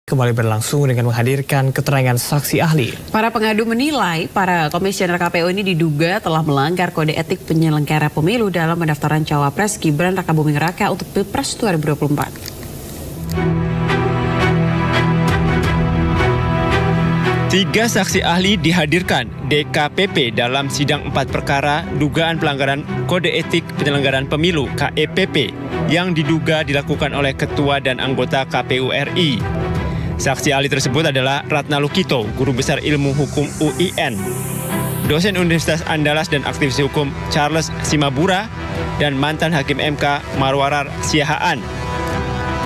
Kembali berlangsung dengan menghadirkan keterangan saksi ahli. Para pengadu menilai para komisioner KPU ini diduga telah melanggar kode etik penyelenggara pemilu dalam pendaftaran cawapres Gibran Rakabuming Raka untuk Pilpres 2024. Tiga saksi ahli dihadirkan DKPP dalam sidang 4 perkara dugaan pelanggaran kode etik penyelenggaraan pemilu KEPP yang diduga dilakukan oleh ketua dan anggota KPU RI. Saksi ahli tersebut adalah Ratna Lukito, Guru Besar Ilmu Hukum UIN, dosen Universitas Andalas dan aktivis hukum Charles Simabura, dan mantan Hakim MK Marwarar Siahaan.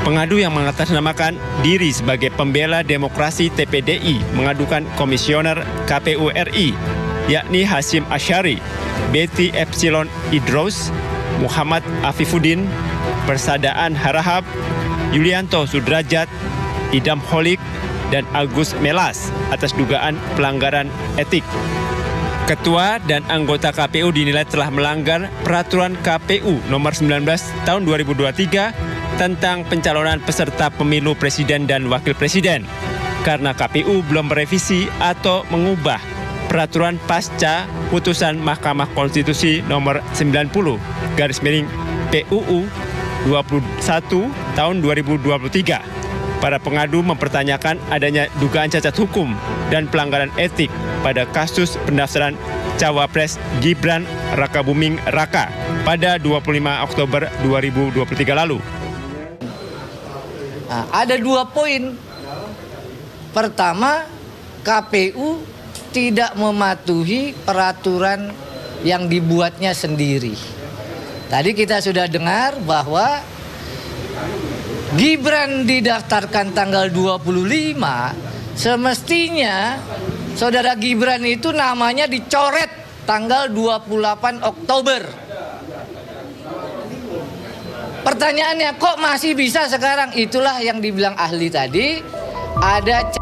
Pengadu yang mengatasnamakan diri sebagai pembela demokrasi TPDI mengadukan komisioner KPU RI, yakni Hasyim Asyari, Betty Epsilon Idrous, Muhammad Afifuddin, Persadaan Harahap, Yulianto Sudrajat, Idam Holik, dan Agus Melas atas dugaan pelanggaran etik. Ketua dan anggota KPU dinilai telah melanggar Peraturan KPU Nomor 19 Tahun 2023 tentang pencalonan peserta pemilu presiden dan wakil presiden karena KPU belum merevisi atau mengubah peraturan pasca putusan Mahkamah Konstitusi Nomor 90 PUU 21 Tahun 2023. Para pengadu mempertanyakan adanya dugaan cacat hukum dan pelanggaran etik pada kasus pendaftaran cawapres Gibran Rakabuming Raka pada 25 Oktober 2023 lalu. Nah, ada 2 poin. Pertama, KPU tidak mematuhi peraturan yang dibuatnya sendiri. Tadi kita sudah dengar bahwa Gibran didaftarkan tanggal 25, semestinya saudara Gibran itu namanya dicoret tanggal 28 Oktober. Pertanyaannya kok masih bisa sekarang? Itulah yang dibilang ahli tadi, ada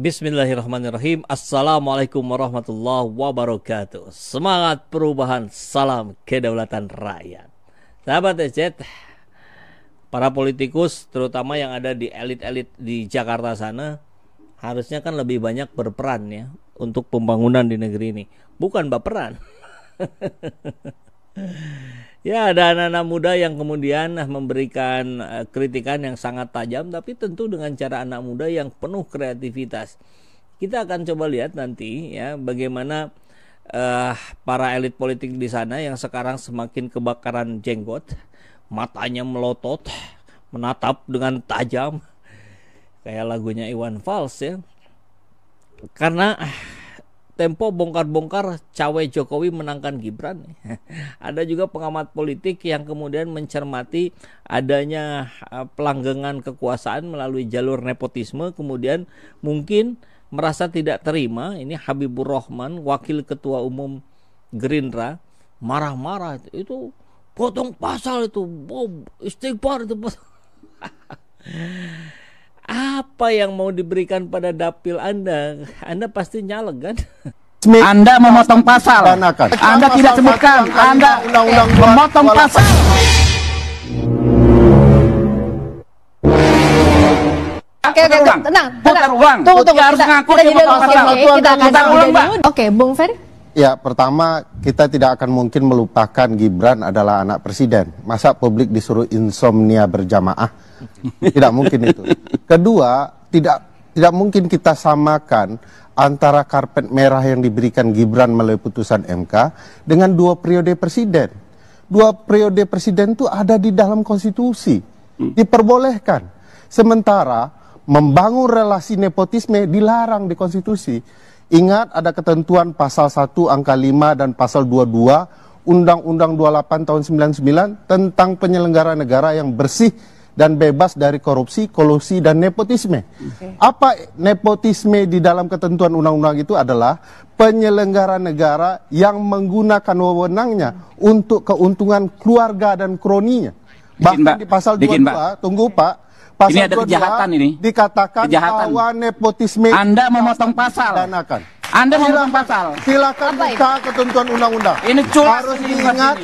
Bismillahirrahmanirrahim. Assalamualaikum warahmatullahi wabarakatuh. Semangat perubahan, salam kedaulatan rakyat. Sahabat ECET, para politikus terutama yang ada di elit-elit di Jakarta sana harusnya kan lebih banyak berperan ya untuk pembangunan di negeri ini, bukan baperan. Ya, ada anak-anak muda yang kemudian memberikan kritikan yang sangat tajam, tapi tentu dengan cara anak muda yang penuh kreativitas. Kita akan coba lihat nanti ya bagaimana para elit politik di sana yang sekarang semakin kebakaran jenggot, matanya melotot, menatap dengan tajam, kayak lagunya Iwan Fals ya. Karena tempo bongkar-bongkar cawe Jokowi menangkan Gibran. Ada juga pengamat politik yang kemudian mencermati adanya pelanggengan kekuasaan melalui jalur nepotisme, kemudian mungkin merasa tidak terima. Ini Habibur Rahman, wakil ketua umum Gerindra, marah-marah, itu potong pasal itu, istighfar itu. Apa yang mau diberikan pada dapil Anda? Anda pasti nyalek kan? Anda memotong pasal. Anda tidak sebutkan. Anda memotong pasal. Oke, tenang. Putar ulang. Tunggu. Harus ngaku dia memotong pasal. Kita akan putar ulang, Mbak. Oke, Bung Ferry. Ya, pertama kita tidak akan mungkin melupakan Gibran adalah anak presiden. Masa publik disuruh insomnia berjamaah? Tidak mungkin itu. Kedua, tidak mungkin kita samakan antara karpet merah yang diberikan Gibran melalui putusan MK dengan 2 periode presiden. 2 periode presiden itu ada di dalam konstitusi, diperbolehkan. Sementara membangun relasi nepotisme dilarang di konstitusi. Ingat ada ketentuan pasal 1 angka 5 dan pasal 22 Undang-Undang 28 tahun 99 tentang penyelenggara negara yang bersih dan bebas dari korupsi, kolusi, dan nepotisme. Apa nepotisme di dalam ketentuan undang-undang itu adalah penyelenggara negara yang menggunakan wewenangnya untuk keuntungan keluarga dan kroninya. Bahkan di pasal 22, tunggu Pak, pasal ini ada kejahatan ini. Dikatakan bahwa nepotisme Anda memotong pasal. Anda memotong pasal. Silakan buka ketentuan undang-undang. Ini harus diingat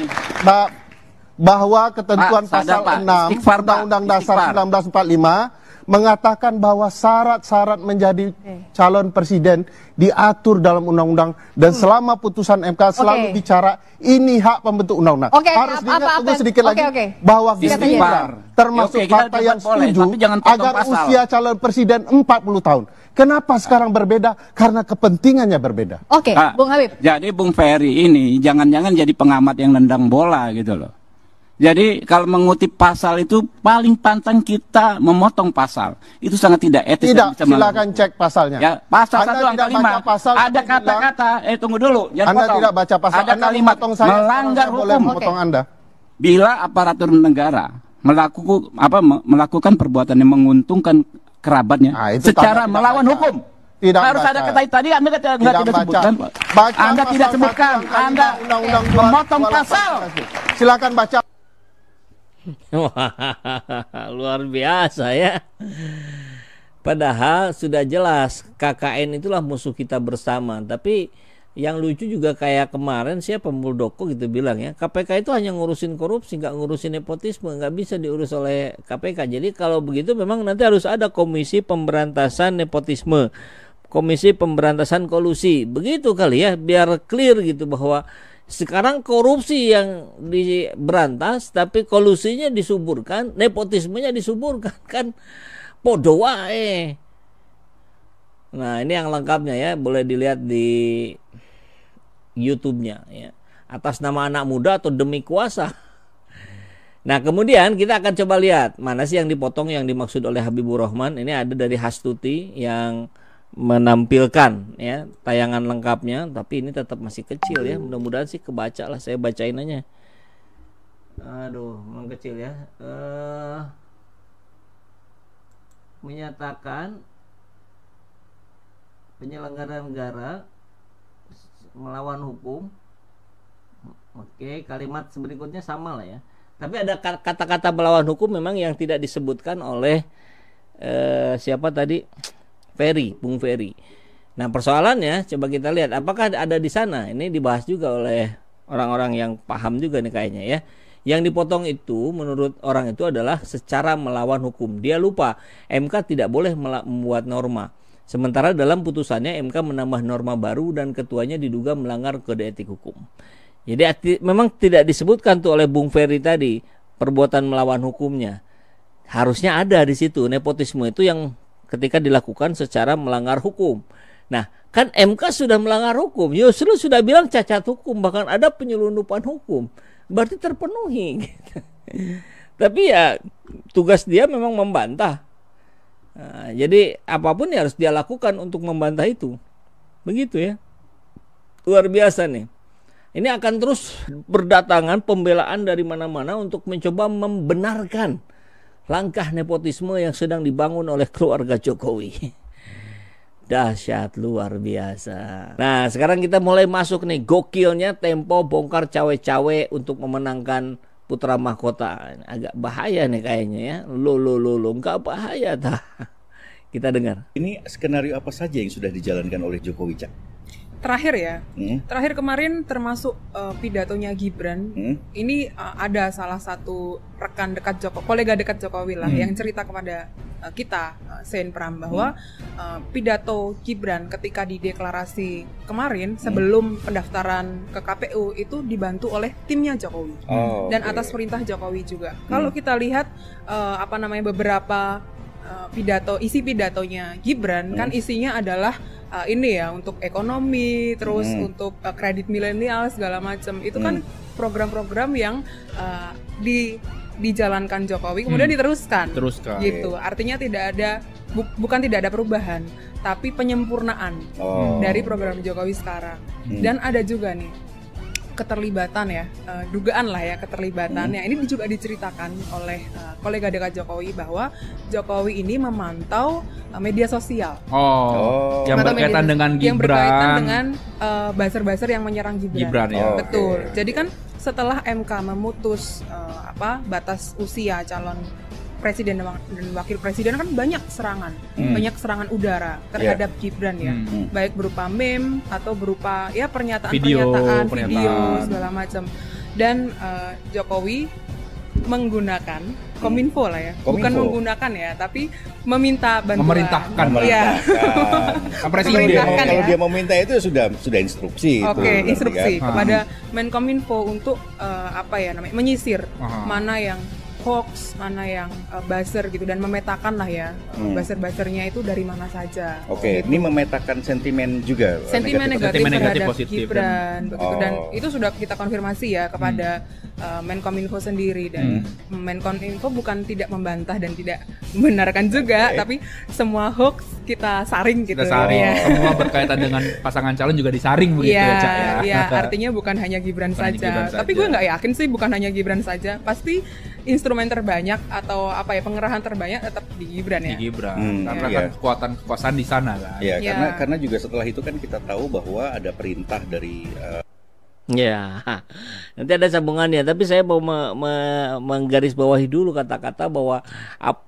bahwa ketentuan pasal 6 Undang-Undang Dasar 1945 mengatakan bahwa syarat-syarat menjadi calon presiden diatur dalam undang-undang dan selama putusan MK selalu bicara ini hak pembentuk undang-undang. Harus diingat tunggu sedikit lagi bahwa Gerindra termasuk partai yang setuju agar usia calon presiden 40 tahun. Kenapa sekarang berbeda? Karena kepentingannya berbeda. Bung Habib. Jadi Bung Ferry ini jangan-jangan jadi pengamat yang nendang bola gitu loh. Jadi kalau mengutip pasal itu paling pantang kita memotong pasal. Itu sangat tidak etis. Tidak, silakan cek pasalnya. Ya, pasal 1 angka 5 ada kata-kata, tunggu dulu, jangan Anda potong. tidak baca pasal, ada kalimat melanggar hukum. Boleh memotong Anda. Bila aparatur negara melakukan perbuatan yang menguntungkan kerabatnya secara melawan hukum. Tidak harus baca. ada kata tadi Anda tidak sebutkan. Anda tidak sebutkan, Anda memotong pasal. Silakan baca. Luar biasa ya. Padahal sudah jelas KKN itulah musuh kita bersama. Tapi yang lucu juga kayak kemarin siapa Muldoko gitu bilang ya, KPK itu hanya ngurusin korupsi, nggak ngurusin nepotisme, nggak bisa diurus oleh KPK. Jadi kalau begitu memang nanti harus ada komisi pemberantasan nepotisme, komisi pemberantasan kolusi, begitu kali ya, biar clear gitu bahwa sekarang korupsi yang diberantas tapi kolusinya disuburkan, nepotismenya disuburkan, kan podo wae. Nah, ini yang lengkapnya ya, boleh dilihat di YouTube-nya ya. Atas nama anak muda atau demi kuasa. Nah, kemudian kita akan coba lihat mana sih yang dipotong yang dimaksud oleh Habibur Rahman. Ini ada dari Hastuti yang menampilkan ya tayangan lengkapnya, tapi ini tetap masih kecil ya. Mudah-mudahan sih kebaca lah, saya bacain aja. Aduh, memang kecil ya. Menyatakan penyelenggara negara melawan hukum. Oke, kalimat berikutnya sama lah ya. Tapi ada kata-kata melawan hukum memang yang tidak disebutkan oleh siapa tadi? Bung Ferry. Nah, persoalannya coba kita lihat apakah ada di sana. Ini dibahas juga oleh orang-orang yang paham juga nih kayaknya ya. Yang dipotong itu menurut orang itu adalah secara melawan hukum. Dia lupa MK tidak boleh membuat norma. Sementara dalam putusannya MK menambah norma baru dan ketuanya diduga melanggar kode etik hukum. Jadi memang tidak disebutkan tuh oleh Bung Ferry tadi perbuatan melawan hukumnya. Harusnya ada di situ. Nepotisme itu yang ketika dilakukan secara melanggar hukum. Nah, kan MK sudah melanggar hukum, justru sudah bilang cacat hukum, bahkan ada penyelundupan hukum, berarti terpenuhi. Gitu. Tapi ya tugas dia memang membantah. Nah, jadi apapun yang harus dia lakukan untuk membantah itu, begitu ya. Luar biasa nih. Ini akan terus berdatangan pembelaan dari mana-mana untuk mencoba membenarkan langkah nepotisme yang sedang dibangun oleh keluarga Jokowi. Dahsyat, luar biasa. Nah, sekarang kita mulai masuk nih gokilnya Tempo bongkar cawe-cawe untuk memenangkan putra mahkota. Agak bahaya nih kayaknya ya. Lo enggak bahaya dah. Kita dengar. Ini skenario apa saja yang sudah dijalankan oleh Jokowi, Cak? Terakhir ya, terakhir kemarin termasuk pidatonya Gibran. Ini ada salah satu rekan dekat kolega dekat Jokowi lah yang cerita kepada kita, Sen Pram, bahwa pidato Gibran ketika di deklarasi kemarin sebelum pendaftaran ke KPU itu dibantu oleh timnya Jokowi dan atas perintah Jokowi juga. Kalau kita lihat beberapa isi pidatonya Gibran kan isinya adalah ini ya untuk ekonomi, terus untuk kredit milenial segala macam. Itu kan program-program yang dijalankan Jokowi kemudian diteruskan. Gitu. Artinya tidak ada bukan tidak ada perubahan, tapi penyempurnaan dari program Jokowi sekarang. Dan ada juga nih keterlibatan ya, dugaan lah ya keterlibatannya. Ini juga diceritakan oleh kolega dekat Jokowi bahwa Jokowi ini memantau media sosial. Yang berkaitan dengan Gibran. Yang berkaitan dengan buzzer-buzzer yang menyerang Gibran. Ya. Betul. Jadi kan setelah MK memutus batas usia calon presiden dan wakil presiden kan banyak serangan udara terhadap Gibran ya, baik berupa meme atau berupa ya pernyataan video segala macam. Dan Jokowi menggunakan Kominfo lah ya, bukan menggunakan ya, tapi meminta bantuan. Memerintahkan. Ya. Kalau dia meminta itu sudah instruksi. Instruksi kepada Menkominfo untuk menyisir mana yang hoax, mana yang buzzer gitu, dan memetakan lah ya buzzer-buzzernya itu dari mana saja. Gitu. Ini memetakan sentimen juga. Sentimen negatif terhadap Gibran, begitu. Dan itu sudah kita konfirmasi ya kepada Menkominfo sendiri, dan Menkominfo bukan tidak membantah dan tidak membenarkan juga, tapi semua hoax kita saring gitu. Semua berkaitan dengan pasangan calon juga disaring begitu ya, Cak ya. Iya, artinya bukan hanya Gibran saja. Tapi gue nggak yakin sih bukan hanya Gibran saja. Pasti instrumen terbanyak atau pengerahan terbanyak tetap di Gibran ya. Di Gibran. Karena kan kekuasaan di sana kan. Iya, karena juga setelah itu kan kita tahu bahwa ada perintah dari Ya, nanti ada sambungannya. Tapi saya mau menggarisbawahi dulu kata-kata bahwa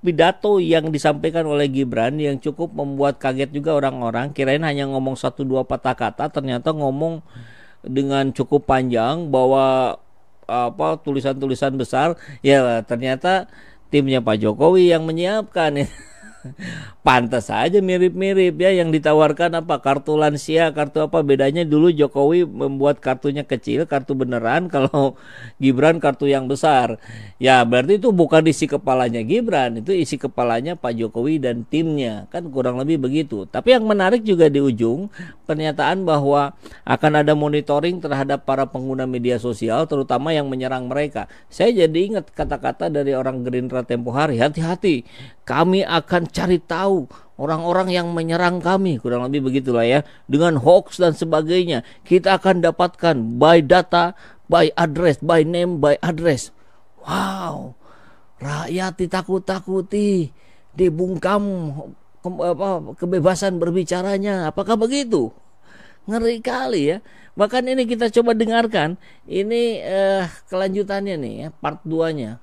pidato yang disampaikan oleh Gibran yang cukup membuat kaget juga orang-orang. Kirain hanya ngomong 1-2 patah kata, ternyata ngomong dengan cukup panjang bahwa tulisan-tulisan besar. Ya, ternyata timnya Pak Jokowi yang menyiapkan. Pantas saja mirip-mirip ya, yang ditawarkan kartu lansia, kartu bedanya dulu Jokowi membuat kartunya kecil, kartu beneran, kalau Gibran kartu yang besar. Ya berarti itu bukan isi kepalanya Gibran, itu isi kepalanya Pak Jokowi dan timnya, kan kurang lebih begitu. Tapi yang menarik juga di ujung pernyataan bahwa akan ada monitoring terhadap para pengguna media sosial, terutama yang menyerang mereka. Saya jadi ingat kata-kata dari orang Gerindra tempo hari, hati-hati, kami akan cari tahu orang-orang yang menyerang kami, kurang lebih begitulah ya, dengan hoax dan sebagainya. Kita akan dapatkan by data, by address, by name, by address. Wow, rakyat ditakut-takuti, dibungkam kebebasan berbicaranya. Apakah begitu? Ngeri kali ya. Bahkan ini kita coba dengarkan, ini kelanjutannya nih ya, part 2-nya.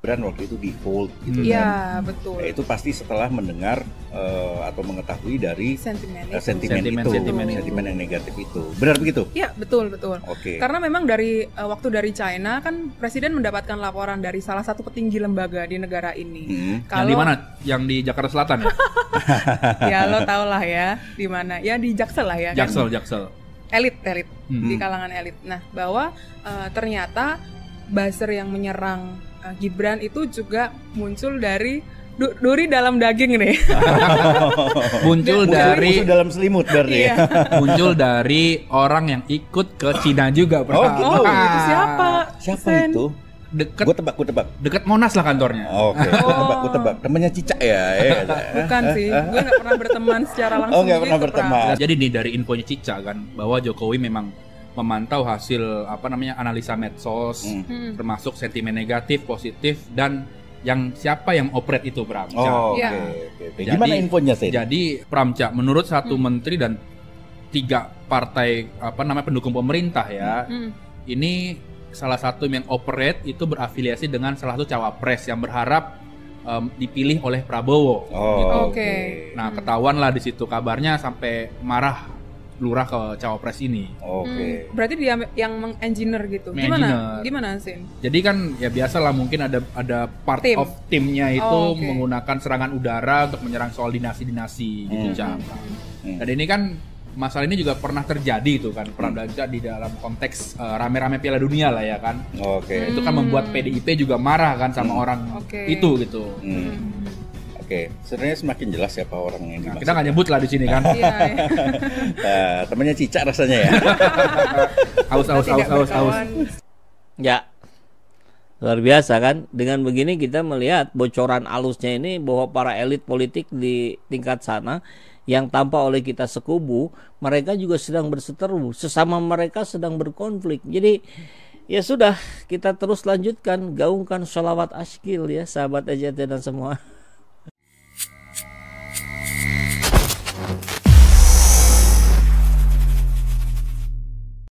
Waktu itu di hold gitu ya, kan. Betul. Itu pasti setelah mendengar atau mengetahui dari sentimen yang negatif itu. Benar begitu? Ya, betul. Oke. Karena memang dari waktu dari China kan Presiden mendapatkan laporan dari salah satu petinggi lembaga di negara ini. Yang di mana? Yang di Jakarta Selatan ya? Ya, lo tau lah ya di mana. Ya di Jaksel lah ya. Jaksel. Elit di kalangan elit. Nah, bahwa ternyata buzzer yang menyerang Gibran itu juga muncul dari duri dalam daging nih. muncul dari dalam selimut berarti. Iya. Muncul dari orang yang ikut ke Cina juga. Itu siapa? Siapa itu? Deket. Gue tebak. Dekat Monas lah kantornya. Oke. Gue tebak. Temannya Cica ya. Bukan sih. Gue nggak pernah berteman secara langsung. Nggak pernah berteman. Jadi nih dari infonya Cica kan, bahwa Jokowi memang memantau hasil analisa medsos, termasuk sentimen negatif, positif, dan yang siapa yang operate itu, Pramca. Oke. Gimana infonya sih? Jadi Pramca, menurut satu menteri dan 3 partai pendukung pemerintah ya, ini salah satu yang operate itu berafiliasi dengan salah satu cawapres yang berharap dipilih oleh Prabowo. Gitu. Nah, ketahuan lah di situ, kabarnya sampai marah lurah ke cawapres ini. Berarti dia yang mengengineer gitu. Gimana sih? Jadi kan ya biasa lah, mungkin ada part of timnya itu menggunakan serangan udara untuk menyerang soal dinasti-dinasti gitu, Cak. Dan ini kan masalah ini juga pernah terjadi itu kan, pernah di dalam konteks rame-rame Piala Dunia lah ya kan. Itu kan membuat PDIP juga marah kan sama orang itu gitu. Sebenarnya semakin jelas siapa orang yang dimaksud. Kita nggak nyebut lah di sini kan. Temannya Cica rasanya ya. Aus. Ya, luar biasa kan. Dengan begini kita melihat bocoran alusnya ini bahwa para elit politik di tingkat sana yang tampak oleh kita sekubu, mereka juga sedang berseteru, sesama mereka sedang berkonflik. Jadi ya sudah, kita terus lanjutkan, gaungkan sholawat asyikil ya sahabat EJT dan semua.